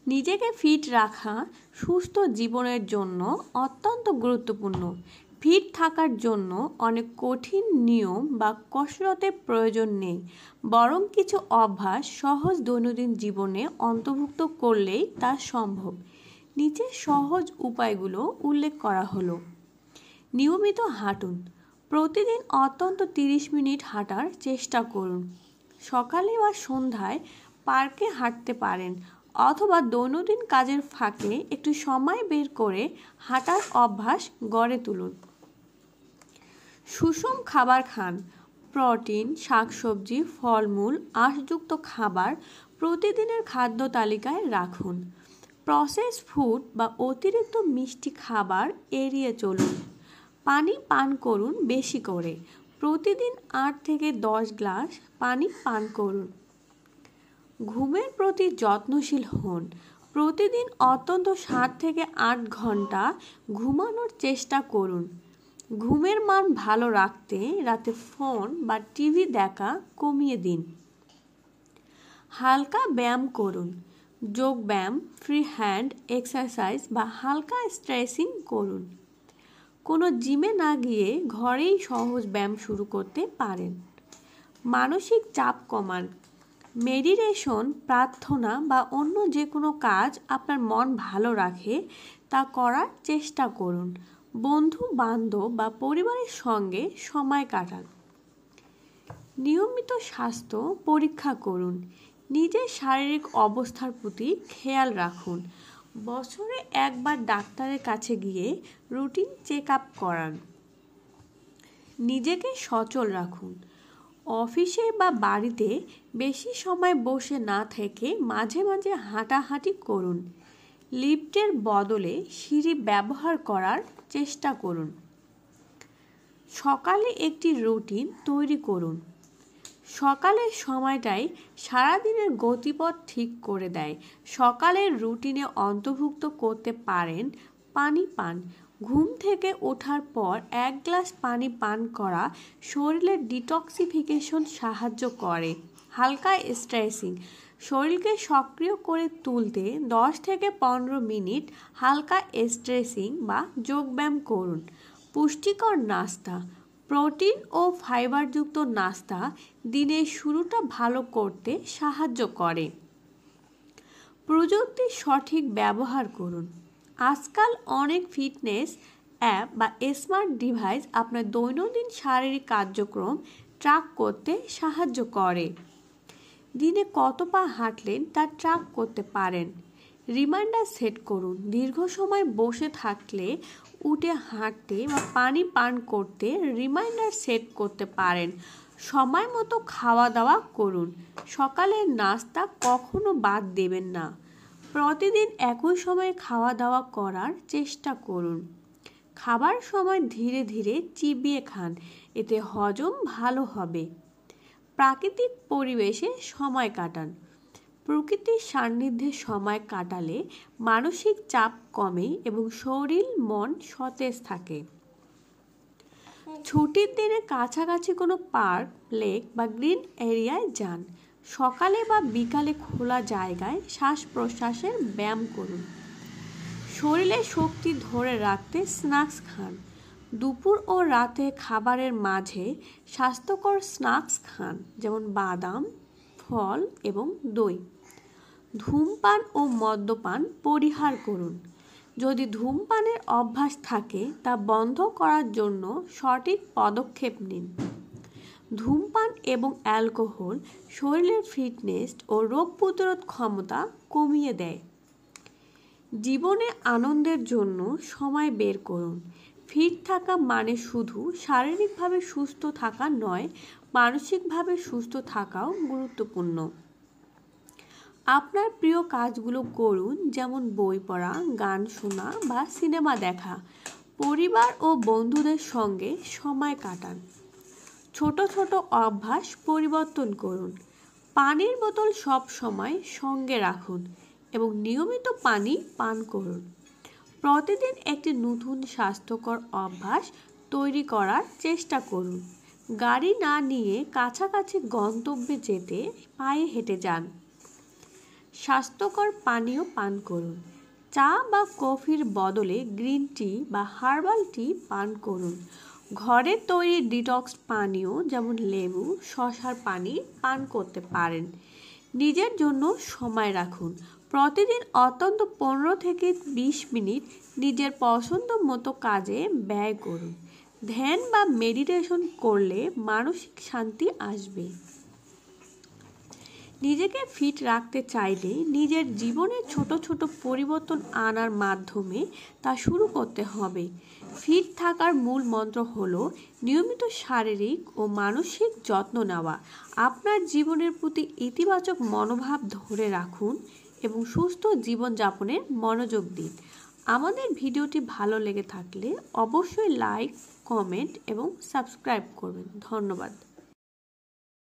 নিজেকে ফিট রাখা সুস্থ জীবনের জন্য অত্যন্ত গুরুত্বপূর্ণ। ফিট থাকার জন্য অনেক কঠিন নিয়ম বা কসরতের প্রয়োজন নেই, বরং কিছু অভ্যাস সহজ দৈনন্দিন জীবনে অন্তর্ভুক্ত করলেই তা সম্ভব। নিচে সহজ উপায়গুলো উল্লেখ করা হলো। নিয়মিত হাঁটুন। প্রতিদিন অন্তত 30 মিনিট হাঁটার চেষ্টা করুন। সকালে বা সন্ধ্যায় পার্কে হাঁটতে পারেন, অথবা দৈনন্দিন কাজের ফাঁকে একটু সময় বের করে হাঁটার অভ্যাস গড়ে তুলুন। সুষম খাবার খান। প্রোটিন, শাকসবজি, ফলমূল, আঁশযুক্ত খাবার প্রতিদিনের খাদ্য তালিকায় রাখুন। প্রসেস ফুড বা অতিরিক্ত মিষ্টি খাবার এড়িয়ে চলুন। পানি পান করুন বেশি করে। প্রতিদিন 8 থেকে 10 গ্লাস পানি পান করুন। ঘুমের প্রতি যত্নশীল হন। প্রতিদিন অন্তত 7 থেকে 8 ঘন্টা ঘুমানোর চেষ্টা করুন। ঘুমের মান ভালো রাখতে রাতে ফোন বা টিভি দেখা কমিয়ে দিন। হালকা ব্যায়াম করুন। যোগ ব্যায়াম, ফ্রি হ্যান্ড এক্সারসাইজ বা হালকা স্ট্রেচিং করুন। কোনো জিমে না গিয়ে ঘরেই সহজ ব্যায়াম শুরু করতে পারেন। মানসিক চাপ কমান। মেডিটেশন, প্রার্থনা বা অন্য যে কোনো কাজ আপনার মন ভালো রাখে তা করার চেষ্টা করুন। বন্ধু বান্ধব বা পরিবারের সঙ্গে সময় কাটান। নিয়মিত স্বাস্থ্য পরীক্ষা করুন। নিজের শারীরিক অবস্থার প্রতি খেয়াল রাখুন। বছরে একবার ডাক্তারের কাছে গিয়ে রুটিন চেক আপ করান। নিজেকে সচল রাখুন। অফিসে বা বাড়িতে বেশি সময় বসে না থেকে মাঝে মাঝে হাঁটাহাঁটি করুন। লিফটের বদলে সিঁড়ি ব্যবহার করার চেষ্টা করুন। সকালে একটি রুটিন তৈরি করুন। সকালের সময়টাই সারাদিনের গতিপথ ঠিক করে দেয়। সকালের রুটিনে অন্তর্ভুক্ত করতে পারেন পানি পান। ঘুম থেকে ওঠার পর 1 গ্লাস পানি পান করা শরীরের ডিটক্সিফিকেশন সাহায্য করে। হালকা স্ট্রেচিং। শরীরকে সক্রিয় করে তুলতে 10 থেকে 15 মিনিট হালকা স্ট্রেচিং বা যোগব্যায়াম করুন। পুষ্টিকর নাস্তা। প্রোটিন ও ফাইবারযুক্ত নাস্তা দিনের শুরুটা ভালো করতে সাহায্য করে। প্রযুক্তির সঠিক ব্যবহার করুন। আজকাল অনেক ফিটনেস অ্যাপ বা স্মার্ট ডিভাইস আপনার দৈনন্দিন শারীরিক কার্যক্রম ট্র্যাক করতে সাহায্য করে। দিনে কত পা হাঁটলেন তা ট্র্যাক করতে পারেন। রিমাইন্ডার সেট করুন। দীর্ঘ সময় বসে থাকলে উঠে হাঁটতে বা পানি পান করতে রিমাইন্ডার সেট করতে পারেন। সময় মতো খাওয়া দাওয়া করুন। সকালের নাস্তা কখনো বাদ দেবেন না। প্রতিদিন একই সময়ে খাওয়া দাওয়া করার চেষ্টা করুন। খাবার সময় ধীরে ধীরে চিবিয়ে খান, এতে হজম ভালো হবে। প্রাকৃতিক পরিবেশে সময় কাটান। প্রকৃতির সান্নিধ্যে সময় কাটালে মানসিক চাপ কমে এবং শরীর মন সতেজ থাকে। ছুটির দিনে কাছাকাছি কোনো পার্ক, লেক বা গ্রিন এরিয়ায় যান। সকালে বা বিকালে খোলা জায়গায় শ্বাস প্রশ্বাসের ব্যায়াম করুন। শরীরে শক্তি ধরে রাখতে স্ন্যাক্স খান। দুপুর ও রাতে খাবারের মাঝে স্বাস্থ্যকর স্ন্যাক্স খান, যেমন বাদাম, ফল এবং দই। ধূমপান ও মদ্যপান পরিহার করুন। যদি ধূমপানের অভ্যাস থাকে তা বন্ধ করার জন্য সঠিক পদক্ষেপ নিন। ধূমপান এবং অ্যালকোহল শরীরের ফিটনেস ও রোগ প্রতিরোধ ক্ষমতা কমিয়ে দেয়। জীবনে আনন্দের জন্য সময় বের করুন। ফিট থাকা মানে শুধু শারীরিকভাবে সুস্থ থাকা নয়, মানসিকভাবে সুস্থ থাকাও গুরুত্বপূর্ণ। আপনার প্রিয় কাজগুলো করুন, যেমন বই পড়া, গান শোনা বা সিনেমা দেখা। পরিবার ও বন্ধুদের সঙ্গে সময় কাটান। ছোট ছোট অভ্যাস পরিবর্তন করুন। পানির বোতল সব সময় সঙ্গে রাখুন এবং নিয়মিত পানি পান করুন। প্রতিদিন একটি নতুন স্বাস্থ্যকর অভ্যাস তৈরি করার চেষ্টা করুন। গাড়ি না নিয়ে কাছাকাছি গন্তব্যে যেতে পায়ে হেঁটে যান। স্বাস্থ্যকর পানীয় পান করুন। চা বা কফির বদলে গ্রিন টি বা হার্বাল টি পান করুন। ঘরে তৈরি ডিটক্স পানীয় যেমন লেবু, শসার পানি পান করতে পারেন। নিজের জন্য সময় রাখুন। প্রতিদিন অন্তত 15 থেকে 20 মিনিট নিজের পছন্দ মতো কাজে ব্যয় করুন। ধ্যান বা মেডিটেশন করলে মানসিক শান্তি আসবে। নিজেকে ফিট রাখতে চাইলে নিজের জীবনে ছোট ছোট পরিবর্তন আনার মাধ্যমে তা শুরু করতে হবে। ফিট থাকার মূল মন্ত্র হলো নিয়মিত শারীরিক ও মানসিক যত্ন নেওয়া। আপনার জীবনের প্রতি ইতিবাচক মনোভাব ধরে রাখুন এবং সুস্থ জীবনযাপনের মনোযোগ দিন। আমাদের ভিডিওটি ভালো লেগে থাকলে অবশ্যই লাইক, কমেন্ট এবং সাবস্ক্রাইব করবেন। ধন্যবাদ।